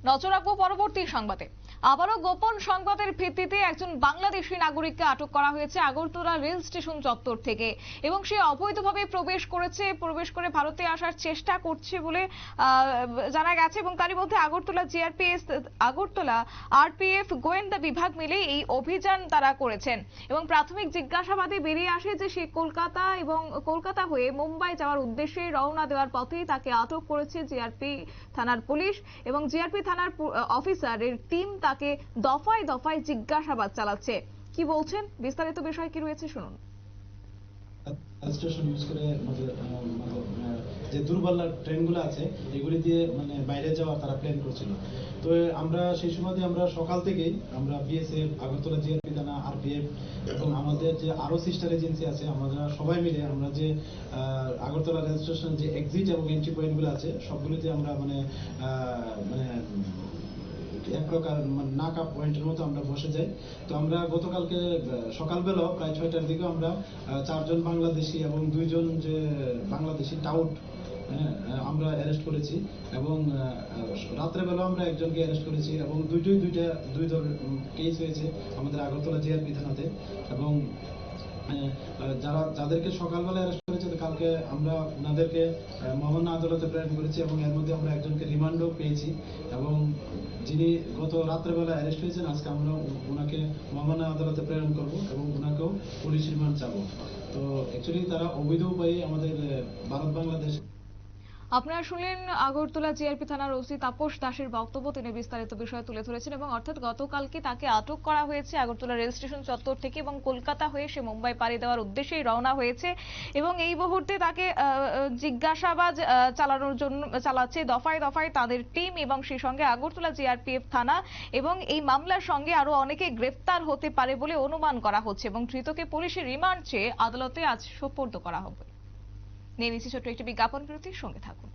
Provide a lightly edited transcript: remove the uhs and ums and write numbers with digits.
নজর রাখবো পরবর্তী সংবাদে। আবারও গোপন সংবাদের ভিত্তিতে একজন বাংলাদেশি নাগরিককে আটক করা হয়েছে আগরতলা রেল স্টেশন চত্বর থেকে এবং সে অবৈধভাবে প্রবেশ করে ভারতে আসার চেষ্টা করছে বলে জানা গেছে। এবং তারই মধ্যে আগরতলা আরপিএফ গোয়েন্দা বিভাগ মিলে এই অভিযান তারা করেছেন এবং প্রাথমিক জিজ্ঞাসাবাদে বেরিয়ে আসে যে সে কলকাতা হয়ে মুম্বাই যাওয়ার উদ্দেশ্যে রওনা দেওয়ার পথেই তাকে আটক করেছে জিআরপি থানার পুলিশ এবং জিআরপি থানার অফিসারের টিম তাকে দফায় দফায় জিজ্ঞাসাবাদ চালাচ্ছে। কি বলছেন, বিস্তারিত বিষয় কি রয়েছে শুনুন। স্টেশন ইউজ করে যে দূরপাল্লার ট্রেনগুলো আছে এগুলি দিয়ে বাইরে যাওয়া তারা প্ল্যান করছিল। তো আমরা সেই সময় আমরা সকাল থেকেই আমরা বিএসএফ, আগরতলা জিআরপি থানা, আরপিএফ এবং আমাদের যে আরো সিস্টার এজেন্সি আছে আমরা সবাই মিলে আমরা যে আগরতলা রেল স্টেশন যে এক্সিট এবং এন্ট্রি পয়েন্টগুলো আছে সবগুলিতে আমরা এক প্রকার নাকা পয়েন্টের মতো আমরা বসে যাই। তো আমরা গতকালকে সকালবেলা প্রায় 6টার দিকে আমরা 4জন বাংলাদেশি এবং 2জন যে বাংলাদেশি টাউট আমরা অ্যারেস্ট করেছি এবং রাত্রেবেলা আমরা একজনকে অ্যারেস্ট করেছি এবং দুই ধরনের কেস হয়েছে আমাদের আগরতলা জিআরপি থানাতে। এবং যাদেরকে সকালবেলা অ্যারেস্ট করেছে কালকে আমরা ওনাদেরকে মহামান্য আদালতে প্রেরণ করেছি এবং এর মধ্যে আমরা একজনকে রিমান্ডও পেয়েছি এবং যিনি গত রাত্রেবেলা অ্যারেস্ট হয়েছেন আজকে আমরা ওনাকে মহামান্য আদালতে প্রেরণ করব এবং ওনাকেও পুলিশ রিমান্ড চাবো। তো অ্যাকচুয়ালি তারা অবৈধ উপায়ে আমাদের ভারত বাংলাদেশ। আপনারা শুনলেন আগরতলা জিআরপি থানার ওসি তাপস দাসের বক্তব্য। তিনি বিস্তারিত বিষয় তুলে ধরেছেন এবং অর্থাৎ গতকালকে তাকে আটক করা হয়েছে আগরতলা রেল স্টেশন চত্বর থেকে এবং কলকাতা হয়ে সে মুম্বাই পাড়ি দেওয়ার উদ্দেশ্যেই রওনা হয়েছে এবং এই মুহূর্তে তাকে জিজ্ঞাসাবাদ চালাচ্ছে দফায় দফায় তাদের টিম এবং সেই সঙ্গে আগরতলা জিআরপিএফ থানা এবং এই মামলার সঙ্গে আরো অনেকে গ্রেফতার হতে পারে বলে অনুমান করা হচ্ছে এবং ধৃতকে পুলিশের রিমান্ড চেয়ে আদালতে আজ সোপর্দ করা হবে। নিয়ে নিচ্ছি ছোট্ট একটি বিজ্ঞাপন বিরতির সঙ্গে থাকুন।